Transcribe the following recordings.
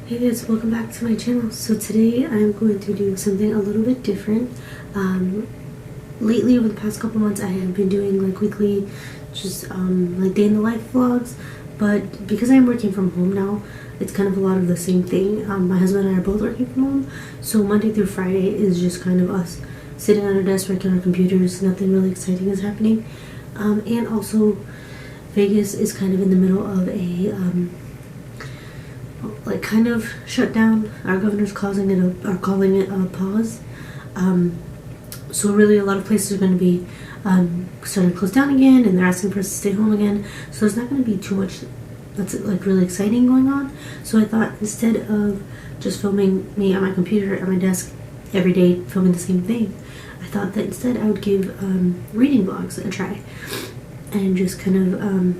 Hey guys, welcome back to my channel. So today I'm going to do something a little bit different. Lately over the past couple months I have been doing like weekly just like day in the life vlogs, but because I'm working from home now, it's kind of a lot of the same thing. My husband and I are both working from home, so Monday through Friday is just kind of us sitting on our desk working on our computers. Nothing really exciting is happening. And also Vegas is kind of in the middle of a like kind of shut down. Our governor's calling it a pause. So really a lot of places are going to be starting to close down again, and they're asking for us to stay home again. So there's not going to be too much that's like really exciting going on. So I thought instead of just filming me on my computer at my desk every day filming the same thing, I thought that instead I would give reading vlogs a try and just kind of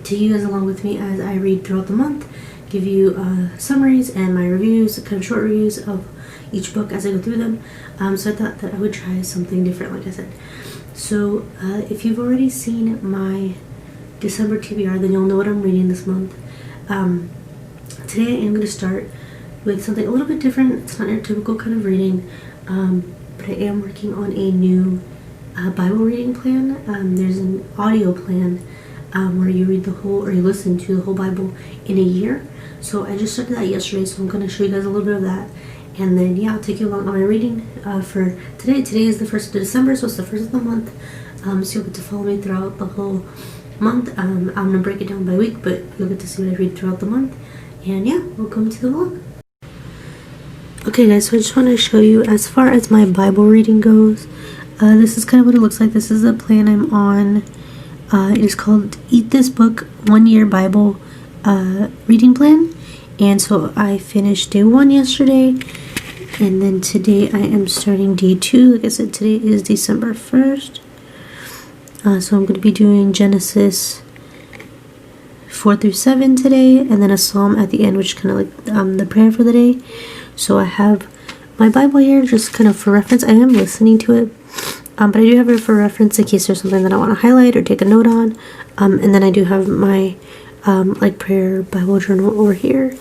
take you guys along with me as I read throughout the month, give you summaries and my reviews, kind of short reviews of each book as I go through them. So I thought that I would try something different, like I said. So if you've already seen my December TBR, then you'll know what I'm reading this month. Today I am going to start with something a little bit different. It's not your typical kind of reading, but I am working on a new Bible reading plan. There's an audio plan where you read the whole, or you listen to the whole Bible in a year. So I just started that yesterday, so I'm going to show you guys a little bit of that. And then, yeah, I'll take you along on my reading for today. Today is the 1st of December, so it's the first of the month. So you'll get to follow me throughout the whole month. I'm going to break it down by week, but you'll get to see what I read throughout the month. And yeah, welcome to the vlog. Okay guys, so I just want to show you as far as my Bible reading goes. This is kind of what it looks like. This is a plan I'm on. It is called Eat This Book 1 Year Bible Reading Plan. And so I finished day 1 yesterday, and then today I am starting day 2. Like I said, today is December 1st. So I'm going to be doing Genesis 4 through 7 today, and then a psalm at the end, which is kind of like the prayer for the day. So I have my Bible here just kind of for reference. I am listening to it, but I do have it for reference in case there's something that I want to highlight or take a note on. And then I do have my like prayer Bible journal over here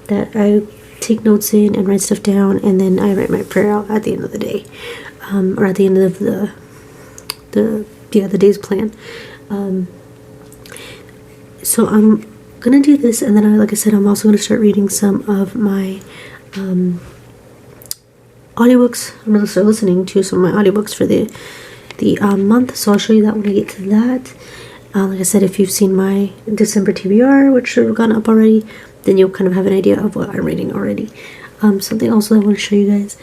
that I take notes in and write stuff down, and then I write my prayer out at the end of the day, or at the end of the day's plan. So I'm gonna do this, and then like I said, I'm also gonna start reading some of my audiobooks. I'm gonna start listening to some of my audiobooks for the month, so I'll show you that when I get to that. Like I said, if you've seen my December TBR, which should have gone up already, then you'll kind of have an idea of what I'm reading already. Something also I want to show you guys,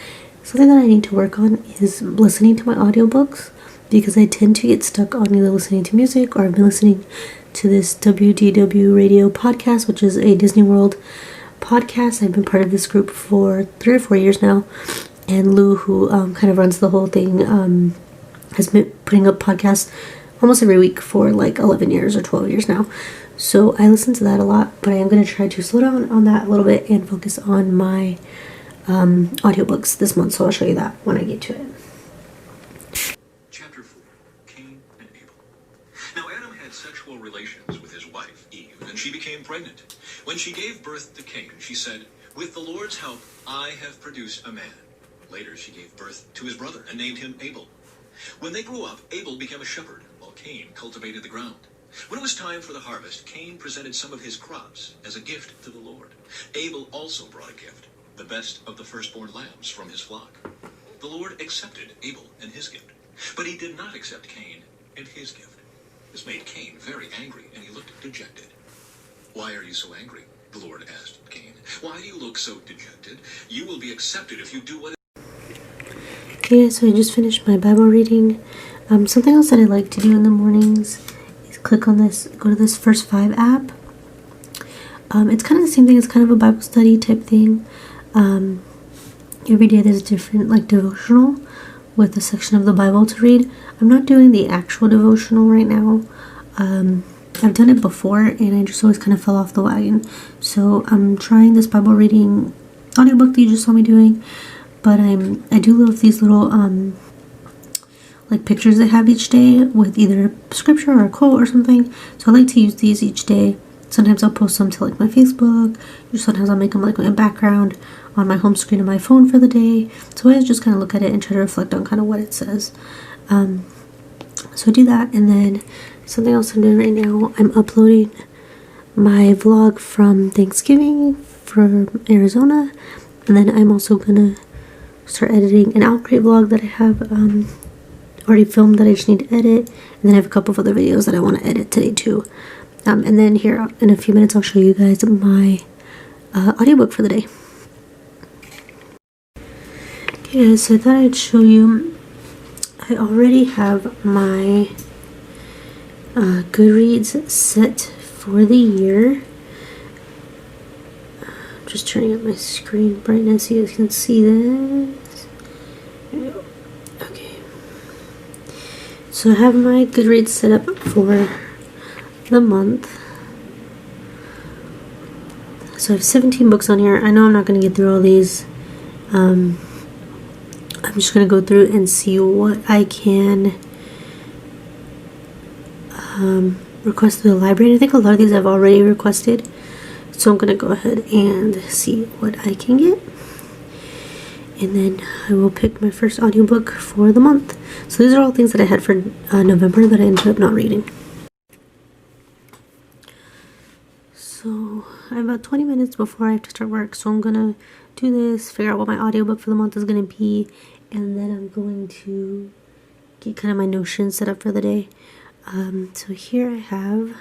something that I need to work on is listening to my audiobooks, because I tend to get stuck on either listening to music, or I've been listening to this WDW radio podcast, which is a Disney World podcast. I've been part of this group for 3 or 4 years now, and Lou, who kind of runs the whole thing, has been putting up podcasts almost every week for like 11 years or 12 years now. So I listen to that a lot, but I am going to try to slow down on that a little bit and focus on my audiobooks this month. So I'll show you that when I get to it. Chapter 4, Cain and Abel. Now Adam had sexual relations with his wife, Eve, and she became pregnant. When she gave birth to Cain, she said, "With the Lord's help, I have produced a man." Later she gave birth to his brother and named him Abel. When they grew up, Abel became a shepherd, while Cain cultivated the ground. When it was time for the harvest, Cain presented some of his crops as a gift to the Lord. Abel also brought a gift, the best of the firstborn lambs from his flock. The Lord accepted Abel and his gift, but he did not accept Cain and his gift. This made Cain very angry, and he looked dejected. "Why are you so angry?" the Lord asked Cain. "Why do you look so dejected? You will be accepted if you do what..." Okay, so I just finished my Bible reading. Something else that I like to do in the mornings is click on this, go to this First 5 app. It's kind of the same thing. It's kind of a Bible study type thing. Every day there's a different like devotional with a section of the Bible to read. I'm not doing the actual devotional right now. I've done it before, and I just always kind of fell off the wagon. So I'm trying this Bible reading audiobook that you just saw me doing. But I do love these little like pictures they have each day with either scripture or a quote or something. So I like to use these each day Sometimes I'll post them to like my Facebook, or sometimes I'll make them like my background on my home screen of my phone for the day. So I just kind of look at it and try to reflect on kind of what it says. So I do that, and then something else I'm doing right now, I'm uploading my vlog from Thanksgiving from Arizona, and then I'm also gonna start editing an Outbreak vlog that I have already filmed that I just need to edit, and then I have a couple of other videos that I want to edit today too. And then here in a few minutes I'll show you guys my audiobook for the day. Okay guys, so I thought I'd show you, I already have my Goodreads set for the year. I'm just turning up my screen brightness so you guys can see this. There we go. Okay. So I have my Goodreads set up for the month. So I have 17 books on here. I know I'm not going to get through all these. I'm just going to go through and see what I can request through the library. And I think a lot of these I've already requested. So I'm going to go ahead and see what I can get. And then I will pick my first audiobook for the month. So these are all things that I had for November that I ended up not reading. So I have about 20 minutes before I have to start work, so I'm gonna do this, figure out what my audiobook for the month is gonna be, and then I'm going to get kind of my Notion set up for the day. So here I have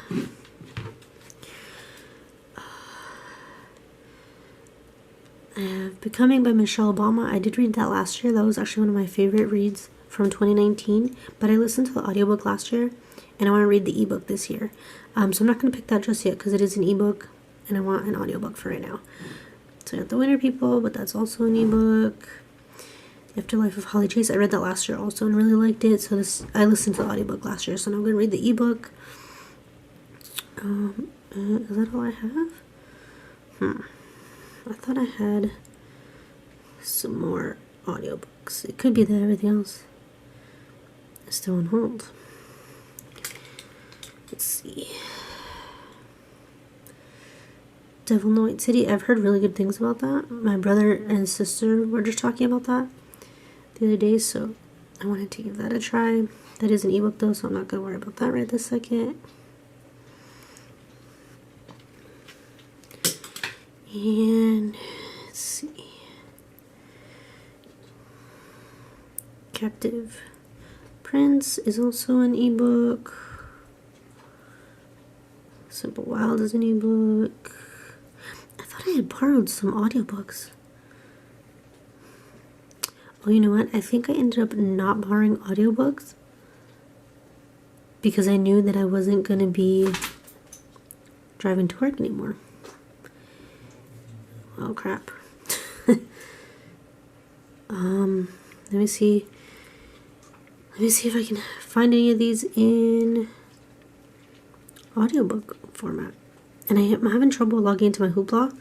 Becoming by Michelle Obama. I did read that last year. That was actually one of my favorite reads from 2019, but I listened to the audiobook last year and I want to read the ebook this year. So I'm not going to pick that just yet because it is an ebook and I want an audiobook for right now. So I got The Winter People, but that's also an ebook. The Afterlife of Holly Chase. I read that last year also and really liked it. So I listened to the audiobook last year, so now I'm going to read the ebook. Is that all I have? I thought I had some more audiobooks. It could be that everything else is still on hold. Let's see. Devil in the White City. I've heard really good things about that. My brother and sister were just talking about that the other day, so I wanted to give that a try. That is an ebook though, so I'm not going to worry about that right this second. And let's see. Captive Prince is also an ebook. Simple Wild is an ebook. I thought I had borrowed some audiobooks. Oh, you know what? I think I ended up not borrowing audiobooks because I knew that I wasn't going to be driving to work anymore. Oh crap. Let me see if I can find any of these in audiobook format. And I'm having trouble logging into my Hoopla,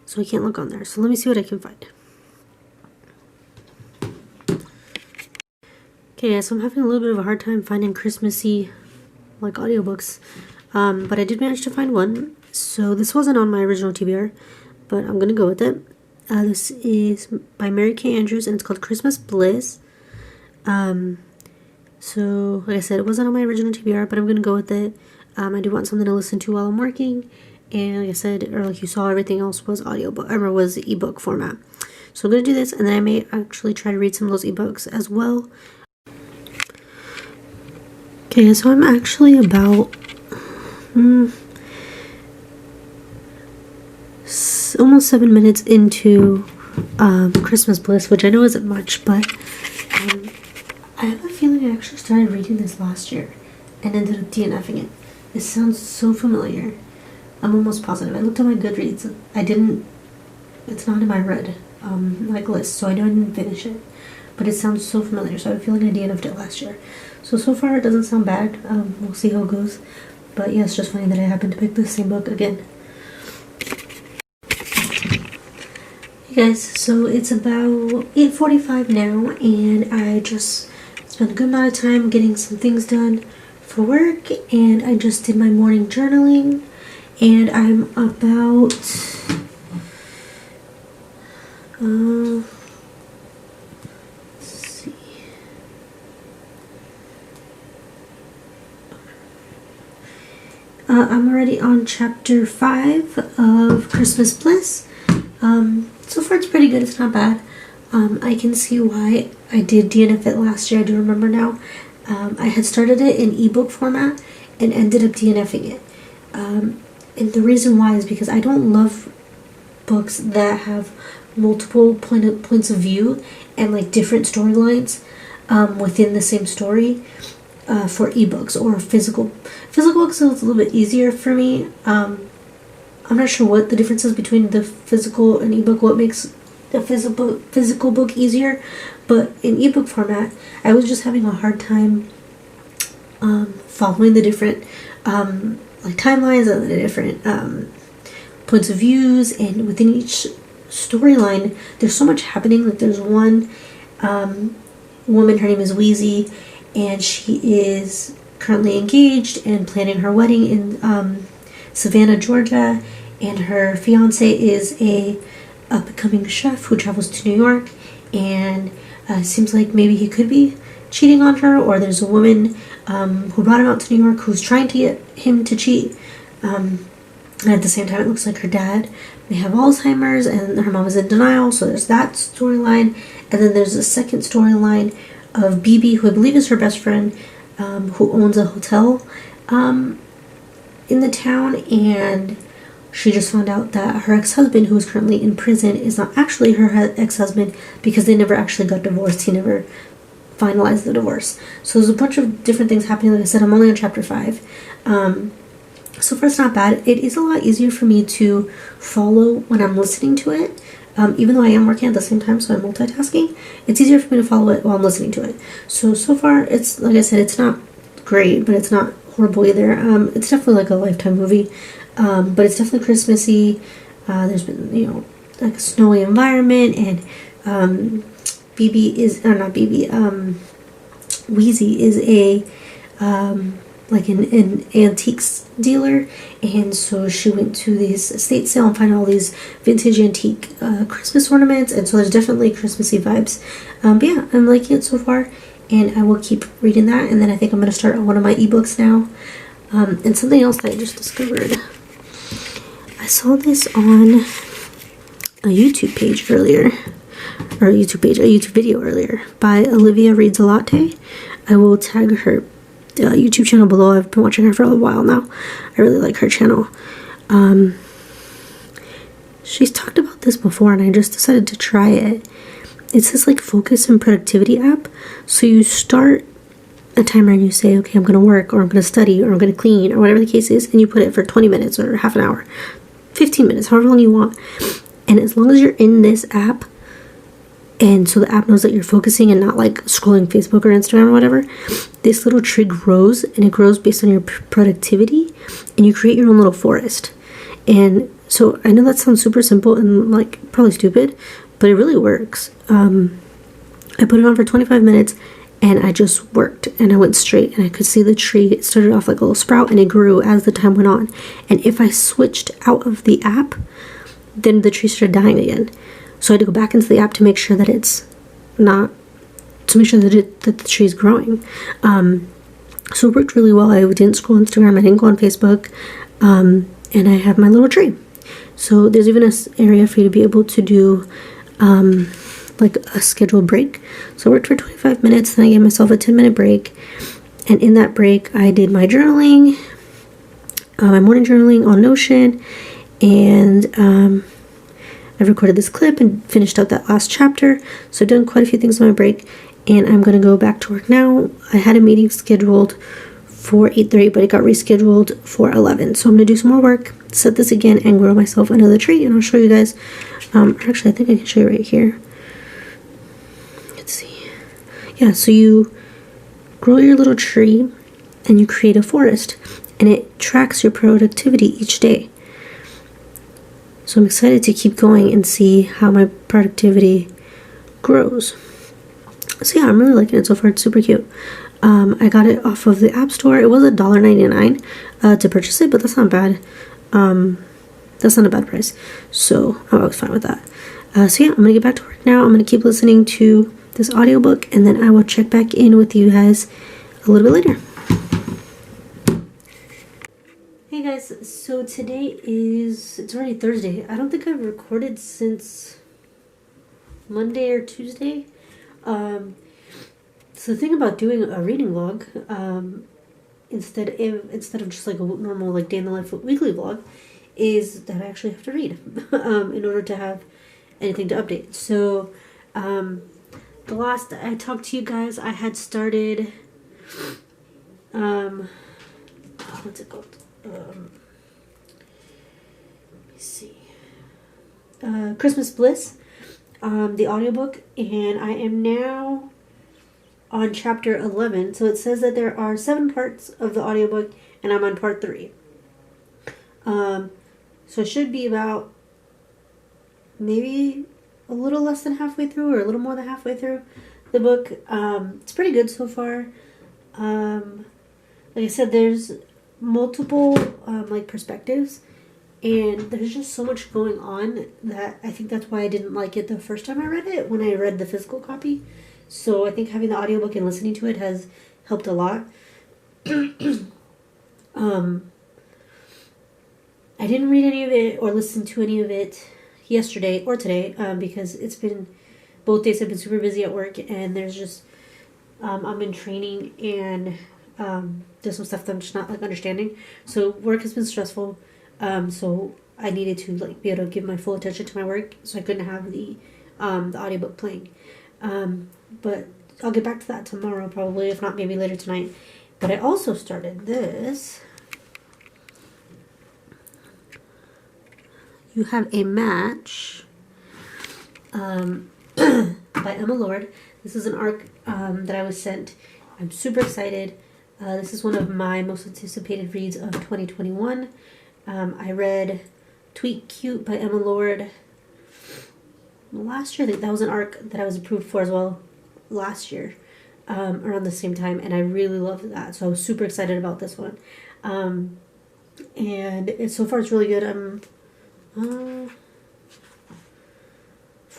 so I can't look on there. So let me see what I can find. Okay, yeah, so I'm having a little bit of a hard time finding Christmassy like audiobooks. But I did manage to find one. So this wasn't on my original TBR, but I'm gonna go with it. This is by Mary Kay Andrews and it's called Christmas Bliss. So like I said, it wasn't on my original TBR, but I'm gonna go with it. I do want something to listen to while I'm working, and like I said, or like you saw, everything else was audiobook, or was ebook format. So I'm gonna do this, and then I may actually try to read some of those ebooks as well. Okay, so I'm actually about almost 7 minutes into Christmas Bliss, which I know isn't much, but I have a feeling I actually started reading this last year and ended up DNFing it. It sounds so familiar. I'm almost positive. I looked at my Goodreads. It's not in my read like list, so I didn't finish it. But it sounds so familiar, so I have a feeling I DNF'd it last year. So far it doesn't sound bad. We'll see how it goes. But yeah, it's just funny that I happened to pick the same book again. Hey guys, so it's about 8:45 now, and I just spent a good amount of time getting some things done for work, and I just did my morning journaling, and I'm about let's see. I'm already on chapter 5 of Christmas Bliss. So far it's pretty good. It's not bad. I can see why I did DNF it last year. I do remember now. I had started it in ebook format and ended up DNFing it. And the reason why is because I don't love books that have multiple points of view and like different storylines within the same story for ebooks or physical books. Is a little bit easier for me. I'm not sure what the difference is between the physical and ebook, what makes the physical book easier, but in ebook format I was just having a hard time following the different like timelines and the different points of views, and within each storyline there's so much happening. Like there's one woman, her name is Wheezy, and she is currently engaged and planning her wedding in Savannah, Georgia, and her fiance is a up-and-coming chef who travels to New York, and seems like maybe he could be cheating on her, or there's a woman who brought him out to New York who's trying to get him to cheat, and at the same time it looks like her dad may have Alzheimer's and her mom is in denial, so there's that storyline. And then there's a second storyline of BB, who I believe is her best friend, who owns a hotel in the town, and she just found out that her ex-husband, who is currently in prison, is not actually her ex-husband because they never actually got divorced. He never finalized the divorce. So there's a bunch of different things happening. Like I said, I'm only on chapter 5. So far it's not bad. It is a lot easier for me to follow when I'm listening to it. Even though I am working at the same time, so I'm multitasking, it's easier for me to follow it while I'm listening to it. So far, it's, like I said, it's not great, but it's not horrible either. It's definitely like a Lifetime movie, but it's definitely Christmassy. There's been, like a snowy environment, and Wheezy is a, like an antiques dealer, and so she went to this estate sale and found all these vintage antique Christmas ornaments, and so there's definitely Christmassy vibes. But yeah, I'm liking it so far, and I will keep reading that, and then I think I'm going to start on one of my ebooks now. And something else that I just discovered, I saw this on a YouTube page earlier, or a YouTube video earlier by Olivia Reads a Latte. I will tag her YouTube channel below. I've been watching her for a while now. I really like her channel. She's talked about this before, and I just decided to try it. It's this like focus and productivity app. So you start a timer and you say, okay, I'm going to work, or I'm going to study, or I'm going to clean, or whatever the case is, and you put it for 20 minutes or half an hour, 15 minutes, however long you want. And as long as you're in this app, and so the app knows that you're focusing and not like scrolling Facebook or Instagram or whatever, this little tree grows, and it grows based on your productivity, and you create your own little forest. And so I know that sounds super simple and like probably stupid, but it really works. I put it on for 25 minutes, and I just worked, and I went straight, and I could see the tree. It started off like a little sprout, and it grew as the time went on. And if I switched out of the app, then the tree started dying again. So I had to go back into the app to make sure that it's not, to make sure that the tree is growing. So it worked really well. I didn't scroll Instagram, I didn't go on Facebook, and I have my little tree. So there's even an area for you to be able to do like a scheduled break. So I worked for 25 minutes, then I gave myself a 10-minute break, and in that break I did my journaling, my morning journaling on Notion, and I recorded this clip and finished out that last chapter. So I've done quite a few things on my break, and I'm going to go back to work now. I had a meeting scheduled for 8:30, but it got rescheduled for 11. So I'm going to do some more work, set this again, and grow myself another tree, and I'll show you guys. Actually, I think I can show you right here. Let's see. Yeah, so you grow your little tree, and you create a forest, and it tracks your productivity each day. So I'm excited to keep going and see how my productivity grows. So yeah, I'm really liking it so far. It's super cute. I got it off of the App Store. It was $1.99 to purchase it, but that's not bad. That's not a bad price. So I was fine with that. So yeah, I'm gonna get back to work now. I'm gonna keep listening to this audiobook, and then I will check back in with you guys a little bit later. Hey guys, so today it's already Thursday. I don't think I've recorded since Monday or Tuesday. So the thing about doing a reading vlog, instead of just like a normal like day in the life weekly vlog, is that I actually have to read in order to have anything to update. So the last I talked to you guys, I had started what's it called? Let me see. Christmas Bliss, the audiobook, and I am now on chapter 11. So it says that there are 7 parts of the audiobook, and I'm on part 3. So it should be about maybe a little less than halfway through, or a little more than halfway through the book. It's pretty good so far. Like I said, there's multiple like perspectives, and there's just so much going on that I think that's why I didn't like it the first time I read it, when I read the physical copy. So I think having the audiobook and listening to it has helped a lot. I didn't read any of it or listen to any of it yesterday or today because it's been, both days I've been super busy at work, and there's just I'm in training, and there's some stuff that I'm just not like understanding. So work has been stressful, so I needed to like be able to give my full attention to my work, so I couldn't have the audiobook playing. But I'll get back to that tomorrow probably, if not maybe later tonight. But I also started this. You Have a Match by Emma Lord. This is an arc that I was sent. I'm super excited. This is one of my most anticipated reads of 2021. I read Tweet Cute by Emma Lord last year. That was an arc that I was approved for as well last year, around the same time, and I really loved that. So I was super excited about this one. And so far it's really good. I'm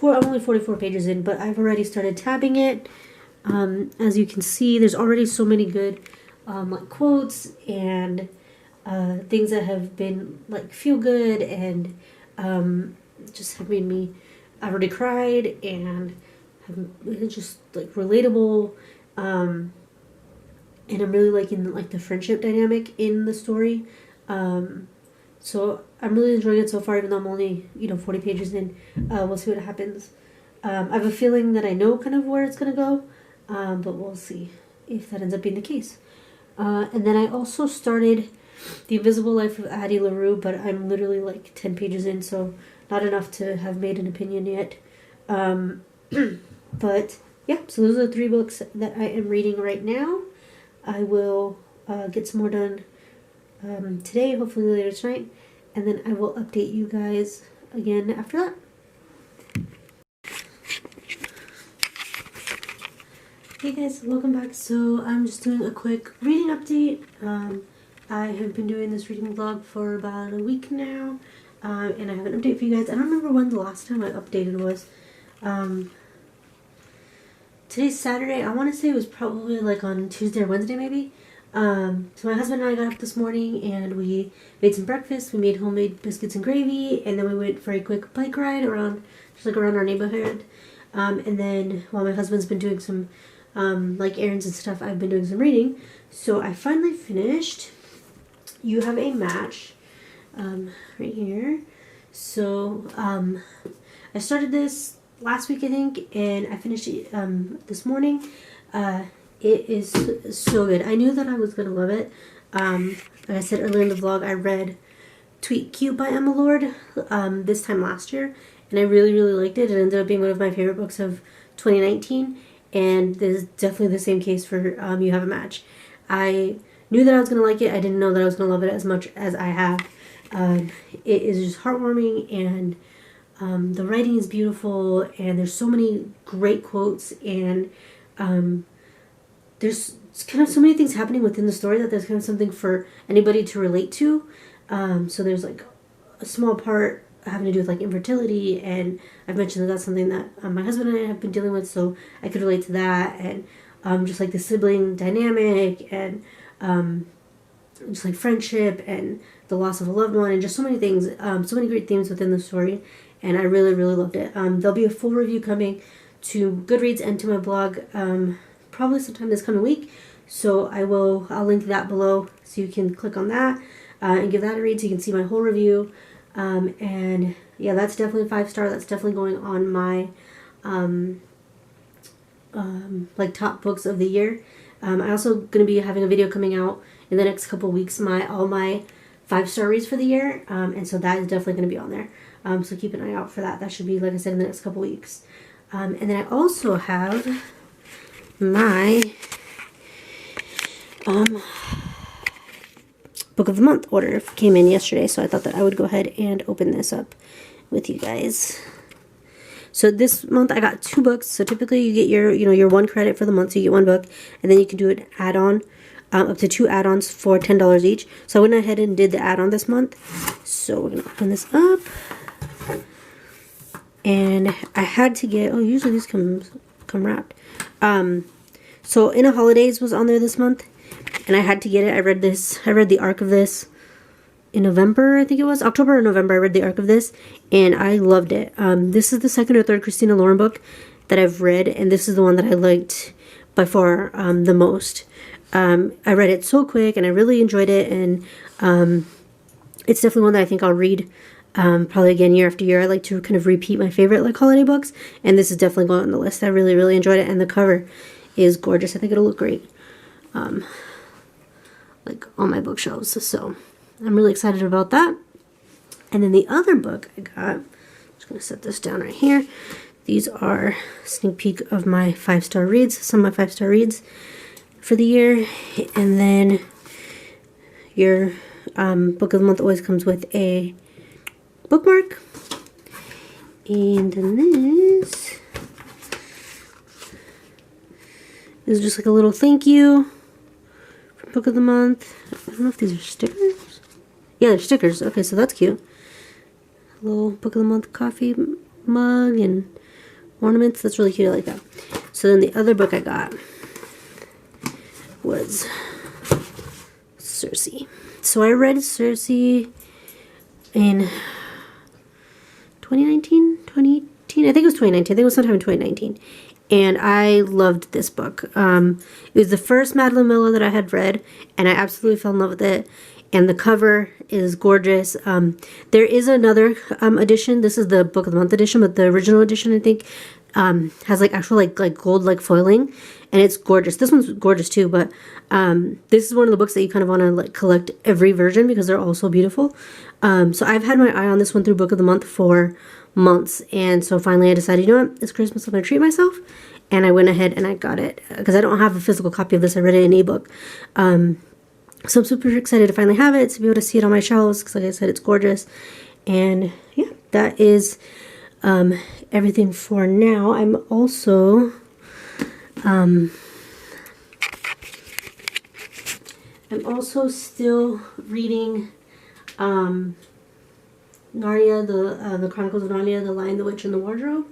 only 44 pages in, but I've already started tabbing it. As you can see, there's already so many good like quotes and things that have been like feel good and just have made me, I've already cried and have just like relatable, and I'm really liking like the friendship dynamic in the story. So I'm really enjoying it so far, even though I'm only 40 pages in. We'll see what happens. I have a feeling that I know kind of where it's gonna go, but we'll see if that ends up being the case. And then I also started The Invisible Life of Addie LaRue, but I'm literally like 10 pages in, so not enough to have made an opinion yet. But yeah, so those are the 3 books that I am reading right now. I will get some more done today, hopefully later tonight, and then I will update you guys again after that. Hey guys, welcome back. So I'm just doing a quick reading update. I have been doing this reading vlog for about a week now, and I have an update for you guys. I don't remember when the last time I updated was. Today's Saturday. I want to say it was probably like on Tuesday or Wednesday maybe. So my husband and I got up this morning and we made some breakfast. We made homemade biscuits and gravy, and then we went for a quick bike ride around our neighborhood. And then while my husband's been doing some like errands and stuff, I've been doing some reading. So I finally finished You Have a Match right here. So I started this last week, I think, and I finished it this morning. It is so good. I knew that I was going to love it. Like I said earlier in the vlog, I read Tweet Cute by Emma Lord this time last year, and I really, really liked it. It ended up being one of my favorite books of 2019, and this is definitely the same case for You Have a Match. I knew that I was going to like it. I didn't know that I was going to love it as much as I have. It is just heartwarming, and the writing is beautiful, and there's so many great quotes, and there's kind of so many things happening within the story that there's kind of something for anybody to relate to. So there's like a small part having to do with like infertility, and I've mentioned that that's something that my husband and I have been dealing with, so I could relate to that, and just like the sibling dynamic, and just like friendship and the loss of a loved one, and just so many things, so many great themes within the story, and I really, really loved it. There'll be a full review coming to Goodreads and to my blog probably sometime this coming week, so I'll link that below so you can click on that and give that a read so you can see my whole review. And yeah, that's definitely 5-star. That's definitely going on my like top books of the year. I'm also going to be having a video coming out in the next couple weeks, all my 5-star reads for the year, and so that is definitely going to be on there. So keep an eye out for that. That should be, like I said, in the next couple weeks. And then I also have my book of the month order came in yesterday, so I thought that I would go ahead and open this up with you guys. So this month I got 2 books. So typically you get your 1 credit for the month, so you get 1 book, and then you can do an add-on, up to 2 add-ons for $10 each. So I went ahead and did the add-on this month. So we're gonna open this up, and I had to get, usually these come wrapped. So In a Holidays was on there this month, and I had to get it. I read the arc of this in November, I think it was October or November. I read the arc of this, and I loved it. This is the 2nd or 3rd Christina Lauren book that I've read, and this is the one that I liked by far the most. I read it so quick, and I really enjoyed it, and it's definitely one that I think I'll read probably again year after year. I like to kind of repeat my favorite like holiday books, and this is definitely going on the list. I really, really enjoyed it, and the cover is gorgeous. I think it'll look great like on my bookshelves, so I'm really excited about that. And then the other book I got, I'm just going to set this down right here. These are a sneak peek of my 5-star reads, some of my 5-star reads for the year. And then your book of the month always comes with a bookmark. And then this is just like a little thank you for book of the month. I don't know if these are stickers. Yeah, they're stickers. Okay, so that's cute. A little book of the month coffee mug and ornaments. That's really cute. I like that. So then the other book I got was Circe. So I read Circe in 2019, 2018. I think it was 2019. I think it was sometime in 2019. And I loved this book. It was the first Madeline Miller that I had read, and I absolutely fell in love with it. And the cover is gorgeous. There is another edition. This is the Book of the Month edition, but the original edition, I think, has like actual like gold like foiling, and it's gorgeous. This one's gorgeous too, but this is one of the books that you kind of want to like collect every version because they're all so beautiful. So I've had my eye on this one through Book of the Month for months, and so finally I decided, you know what, it's Christmas, I'm gonna treat myself, and I went ahead and I got it because I don't have a physical copy of this. I read it in ebook. So I'm super excited to finally have it, to be able to see it on my shelves, because like I said, it's gorgeous. And yeah, that is everything for now. I'm also still reading Narnia, the Chronicles of Narnia, The Lion, the Witch, and the Wardrobe.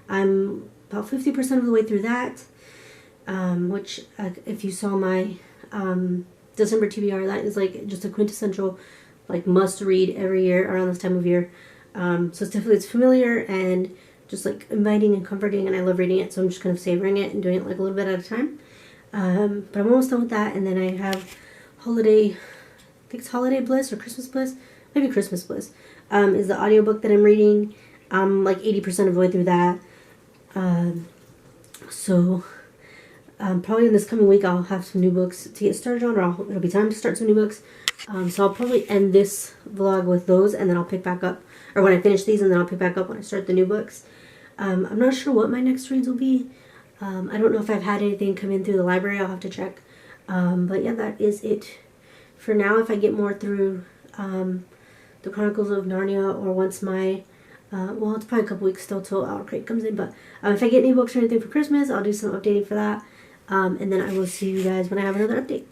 I'm about 50% of the way through that, which if you saw my December TBR, that is like just a quintessential like must read every year around this time of year. So it's familiar and just like inviting and comforting, and I love reading it, so I'm just kind of savoring it and doing it like a little bit at a time. But I'm almost done with that, and then I have I think it's Holiday Bliss or Christmas Bliss, maybe Christmas Bliss, is the audiobook that I'm reading. I'm like 80% of the way through that. So probably in this coming week I'll have some new books to get started on, or it'll be time to start some new books. So I'll probably end this vlog with those, and then I'll pick back up, or when I finish these, and then I'll pick back up when I start the new books. I'm not sure what my next reads will be. I don't know if I've had anything come in through the library. I'll have to check. But yeah, that is it for now. If I get more through the Chronicles of Narnia, or once my well, it's probably a couple weeks still till Our Crate comes in, but if I get any books or anything for Christmas, I'll do some updating for that. And then I will see you guys when I have another update.